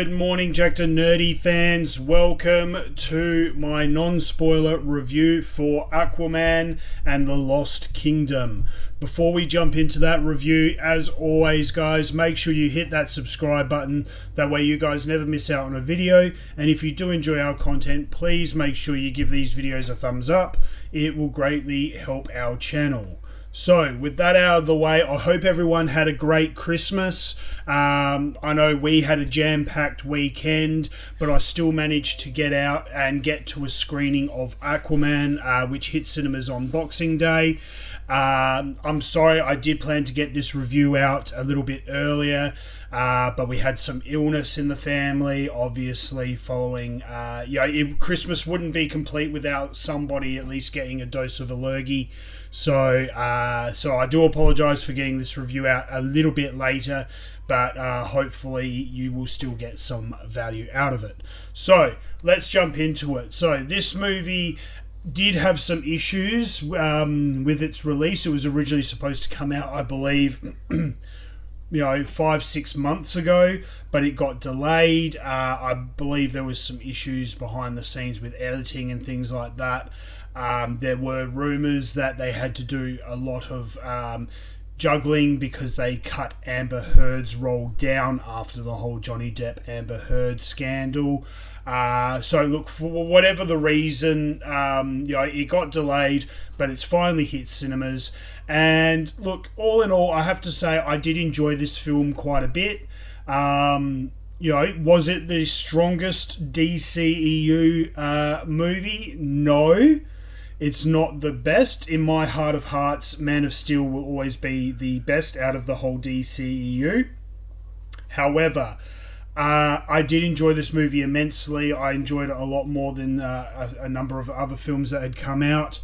Good morning, Jack to Nerdy fans. Welcome to my non-spoiler review for Aquaman and the Lost Kingdom. Before we jump into that review, as always, guys, make sure you hit that subscribe button. That way you guys never miss out on a video. And if you do enjoy our content, please make sure you give these videos a thumbs up. It will greatly help our channel. So, with that out of the way, I hope everyone had a great Christmas. I know we had a jam-packed weekend, but I still managed to get out and get to a screening of Aquaman, which hit cinemas on Boxing Day. I'm sorry, I did plan to get this review out a little bit earlier, but we had some illness in the family, obviously, following... Christmas wouldn't be complete without somebody at least getting a dose of allergy. So I do apologise for getting this review out a little bit later, but hopefully you will still get some value out of it. So let's jump into it. So this movie did have some issues with its release. It was originally supposed to come out, I believe, 5-6 months ago, but it got delayed. I believe there was some issues behind the scenes with editing and things like that. There were rumours that they had to do a lot of juggling because they cut Amber Heard's role down after the whole Johnny Depp Amber Heard scandal. So look, for whatever the reason, it got delayed, but it's finally hit cinemas. And look, all in all, I have to say I did enjoy this film quite a bit. Was it the strongest DCEU movie? No. It's not the best. In my heart of hearts, Man of Steel will always be the best out of the whole DCEU. However, I did enjoy this movie immensely. I enjoyed it a lot more than a number of other films that had come out.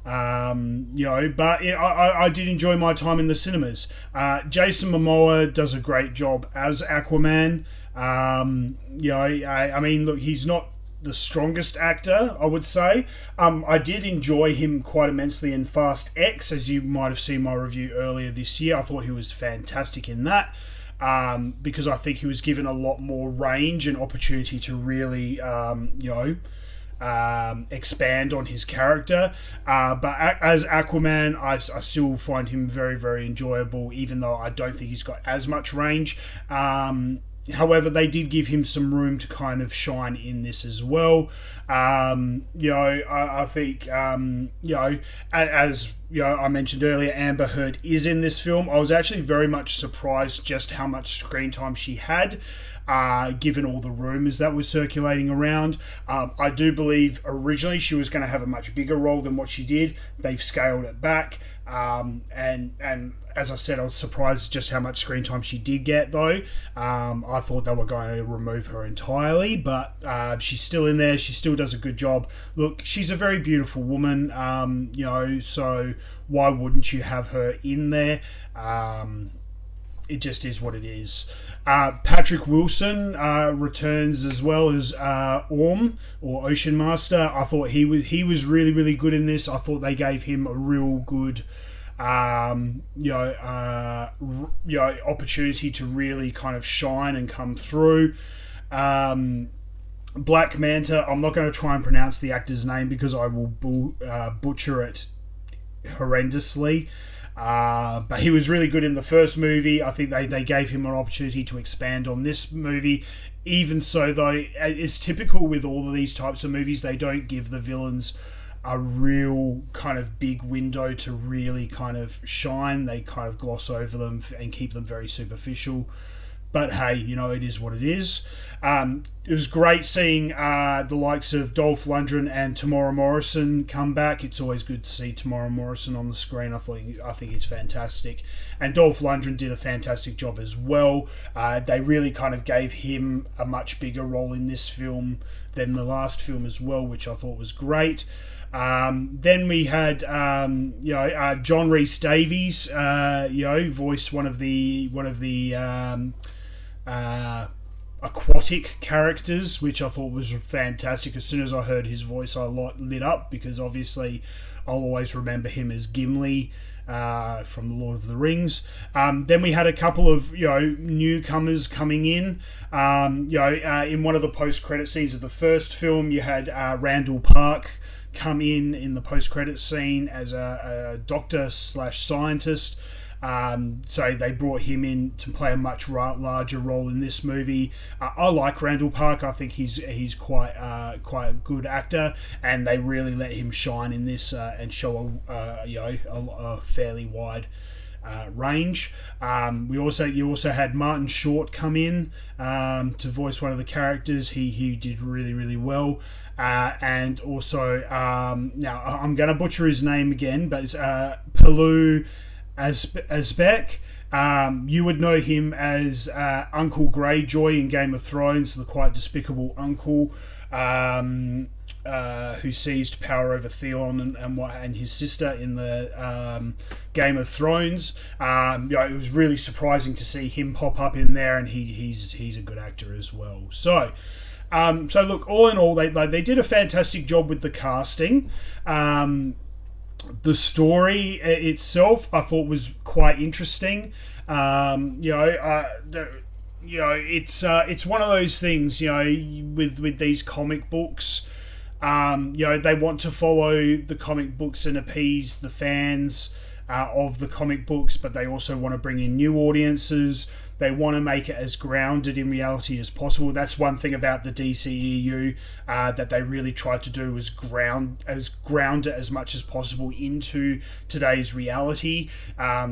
But I did enjoy my time in the cinemas. Jason Momoa does a great job as Aquaman. Look, he's not the strongest actor, I would say. I did enjoy him quite immensely in Fast X, as you might have seen my review earlier this year. I thought he was fantastic in that, because I think he was given a lot more range and opportunity to really, expand on his character. But as Aquaman, I still find him very, very enjoyable, even though I don't think he's got as much range. However, they did give him some room to kind of shine in this as well. I think, as I mentioned earlier, Amber Heard is in this film. I was actually very much surprised just how much screen time she had, given all the rumours that were circulating around. I do believe originally she was going to have a much bigger role than what she did. They've scaled it back. And as I said, I was surprised just how much screen time she did get, though. I thought they were going to remove her entirely, but she's still in there. She still does a good job. Look, she's a very beautiful woman, so why wouldn't you have her in there? It just is what it is. Patrick Wilson returns as well as Orm, or Ocean Master. I thought he was really, really good in this. I thought they gave him a real good opportunity to really kind of shine and come through. Black Manta, I'm not going to try and pronounce the actor's name because I will butcher it horrendously. But he was really good in the first movie. I think they gave him an opportunity to expand on this movie. Even so, though, it's typical with all of these types of movies, they don't give the villains a real kind of big window to really kind of shine. They kind of gloss over them and keep them very superficial. But hey, it is what it is. It was great seeing the likes of Dolph Lundgren and Tamora Morrison come back. It's always good to see Tamora Morrison on the screen. I think he's fantastic. And Dolph Lundgren did a fantastic job as well. They really kind of gave him a much bigger role in this film than the last film as well, which I thought was great. Then we had John Rhys Davies voice one of the aquatic characters, which I thought was fantastic. As soon as I heard his voice, I lit up, because obviously I'll always remember him as Gimli from The Lord of the Rings. Then we had a couple of newcomers coming in. In one of the post-credit scenes of the first film, you had Randall Park come in the post-credit scene as a doctor / scientist. So they brought him in to play a much larger role in this movie. I like Randall Park. I think he's quite a good actor, and they really let him shine in this and show a fairly wide range. You also had Martin Short come in to voice one of the characters. He did really, really well. And also now I'm going to butcher his name again, but it's Palu Asbeck. You would know him as Uncle Greyjoy in Game of Thrones, the quite despicable uncle who seized power over Theon and his sister in the Game of Thrones. It was really surprising to see him pop up in there, and he's a good actor as well. So look, all in all, they did a fantastic job with the casting. The story itself, I thought, was quite interesting. It's one of those things. With these comic books, they want to follow the comic books and appease the fans of the comic books, but they also want to bring in new audiences. They want to make it as grounded in reality as possible. That's one thing about the DCEU that they really tried to do, was ground it as much as possible into today's reality,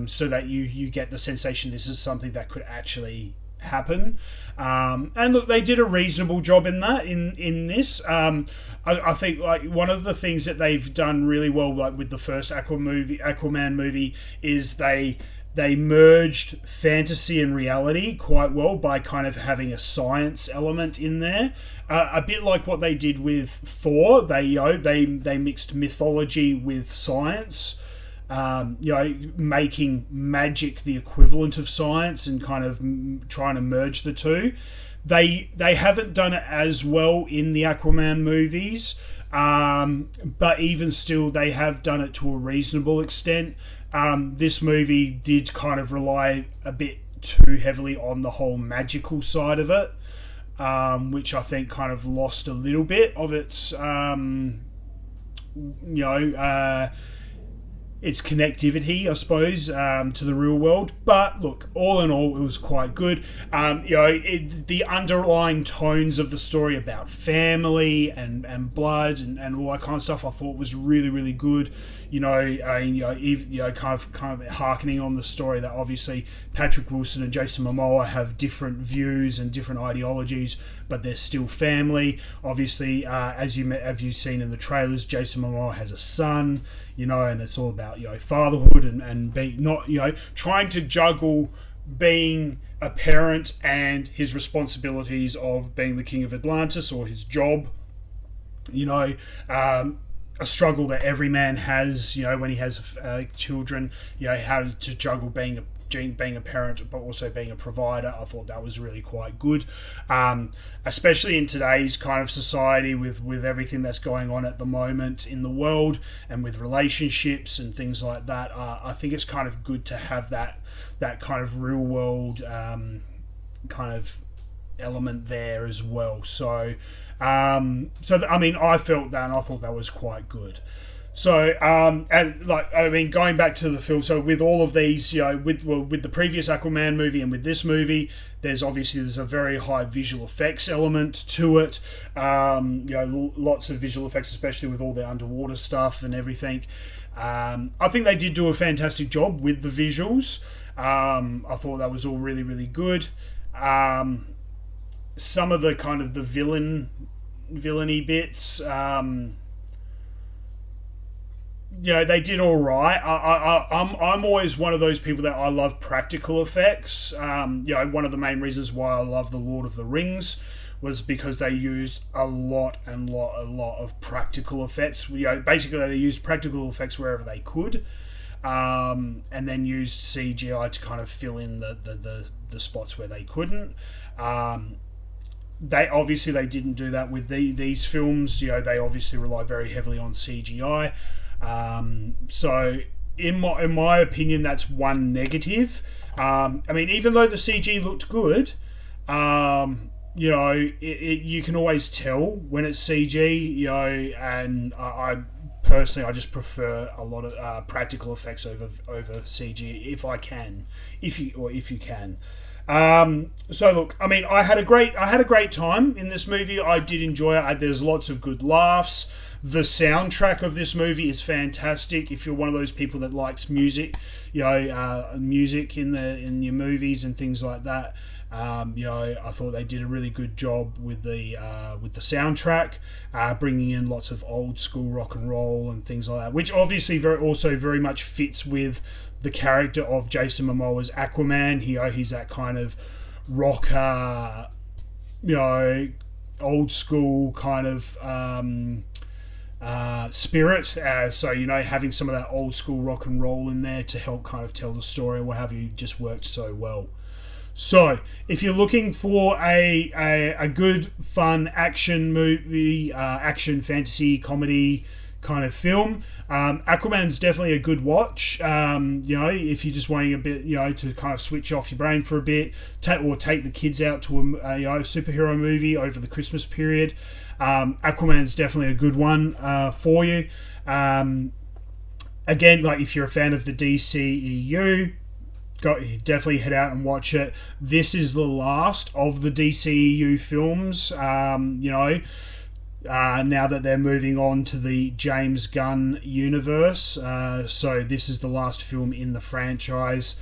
so that you get the sensation this is something that could actually happen. And look, they did a reasonable job in that. In this, I think like one of the things that they've done really well, like with the first Aquaman movie, is they merged fantasy and reality quite well by kind of having a science element in there. A bit like what they did with Thor. They mixed mythology with science. Making magic the equivalent of science and kind of trying to merge the two. They haven't done it as well in the Aquaman movies, but even still, they have done it to a reasonable extent. This movie did kind of rely a bit too heavily on the whole magical side of it, which I think kind of lost a little bit of its its connectivity, I suppose, to the real world. But look, all in all, it was quite good. The underlying tones of the story about family and blood and all that kind of stuff, I thought was really, really good. Kind of harkening on the story that obviously Patrick Wilson and Jason Momoa have different views and different ideologies, but they're still family. Obviously, as you've seen in the trailers, Jason Momoa has a son, and it's all about fatherhood and being not trying to juggle being a parent and his responsibilities of being the king of Atlantis, or his job. A struggle that every man has, when he has children, how to juggle being a parent but also being a provider. I thought that was really quite good, especially in today's kind of society with everything that's going on at the moment in the world and with relationships and things like that. I think it's kind of good to have that kind of real world kind of element there as well. So I felt that, and I thought that was quite good. So, going back to the film, so with all of these, with the previous Aquaman movie and with this movie, there's a very high visual effects element to it. Lots of visual effects, especially with all the underwater stuff and everything. I think they did do a fantastic job with the visuals. I thought that was all really, really good. Some of the kind of the villainy bits, they did all right. I'm always one of those people that I love practical effects. One of the main reasons why I love The Lord of the Rings was because they used a lot of practical effects. Basically they used practical effects wherever they could, and then used CGI to kind of fill in the spots where they couldn't. they didn't do that with these films. They obviously rely very heavily on CGI. So in my opinion, that's one negative. Even though the CG looked good, you can always tell when it's CG. And I personally, I just prefer a lot of practical effects over CG if you can. So look, I had a great time in this movie. I did enjoy it. There's lots of good laughs. The soundtrack of this movie is fantastic. If you're one of those people that likes music, music in your movies and things like that, I thought they did a really good job with the soundtrack, bringing in lots of old school rock and roll and things like that, which obviously very much fits with the character of Jason Momoa's Aquaman. He's that kind of rocker, old school kind of spirit. So having some of that old school rock and roll in there to help kind of tell the story or what have you just worked so well. So, if you're looking for a good, fun action movie, action fantasy comedy kind of film, Aquaman's definitely a good watch. If you're just wanting a bit, to kind of switch off your brain for a bit, take the kids out to a superhero movie over the Christmas period, Aquaman's definitely a good one for you. Again, if you're a fan of the DCEU, definitely head out and watch it. This is the last of the DCEU films, now that they're moving on to the James Gunn universe. So this is the last film in the franchise.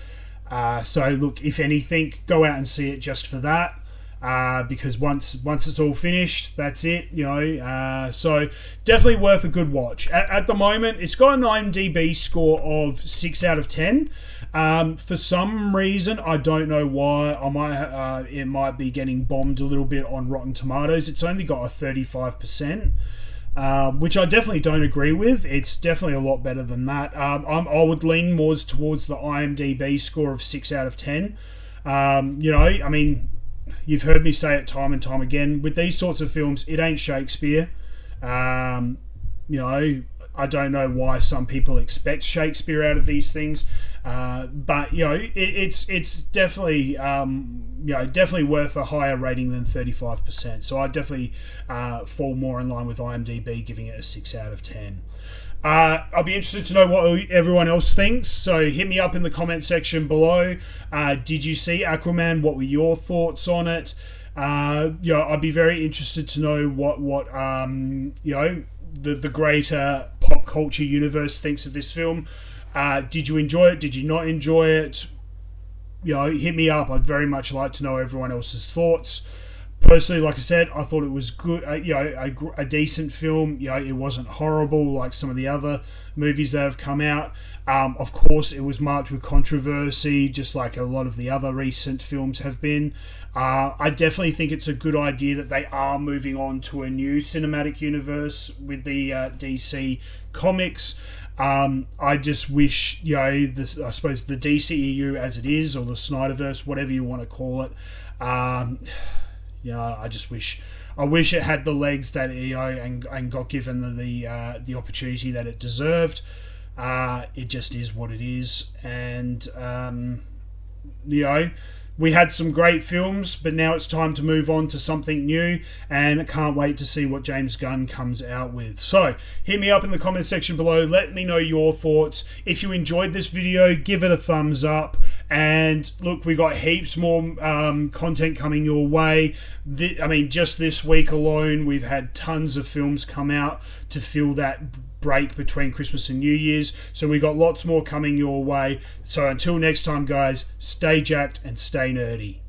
So look, if anything, go out and see it just for that. Because once it's all finished, that's it, so definitely worth a good watch. At the moment, it's got an IMDb score of 6 out of 10. For some reason, I don't know why, it might be getting bombed a little bit on Rotten Tomatoes. It's only got a 35%, which I definitely don't agree with. It's definitely a lot better than that. I would lean more towards the IMDb score of 6 out of 10. You've heard me say it time and time again. With these sorts of films, it ain't Shakespeare. I don't know why some people expect Shakespeare out of these things, but it's definitely definitely worth a higher rating than 35%. So I definitely fall more in line with IMDb, giving it a 6 out of 10. I'll be interested to know what everyone else thinks, so hit me up in the comment section below. Did you see Aquaman? What were your thoughts on it? I'd be very interested to know what the greater pop culture universe thinks of this film. Did you enjoy it? Did you not enjoy it? Hit me up. I'd very much like to know everyone else's thoughts. Personally, like I said, I thought it was good. A decent film. It wasn't horrible like some of the other movies that have come out. Of course, it was marked with controversy, just like a lot of the other recent films have been. I definitely think it's a good idea that they are moving on to a new cinematic universe with the DC comics. I just wish, I suppose the DCEU as it is, or the Snyderverse, whatever you want to call it. I just wish it had the legs that and got given the opportunity that it deserved. It just is what it is, and we had some great films, but now it's time to move on to something new, and I can't wait to see what James Gunn comes out with. So hit me up in the comment section below. Let me know your thoughts. If you enjoyed this video, give it a thumbs up. And look, we got heaps more content coming your way. Just this week alone, we've had tons of films come out to fill that break between Christmas and New Year's. So we got lots more coming your way. So until next time, guys, stay jacked and stay nerdy.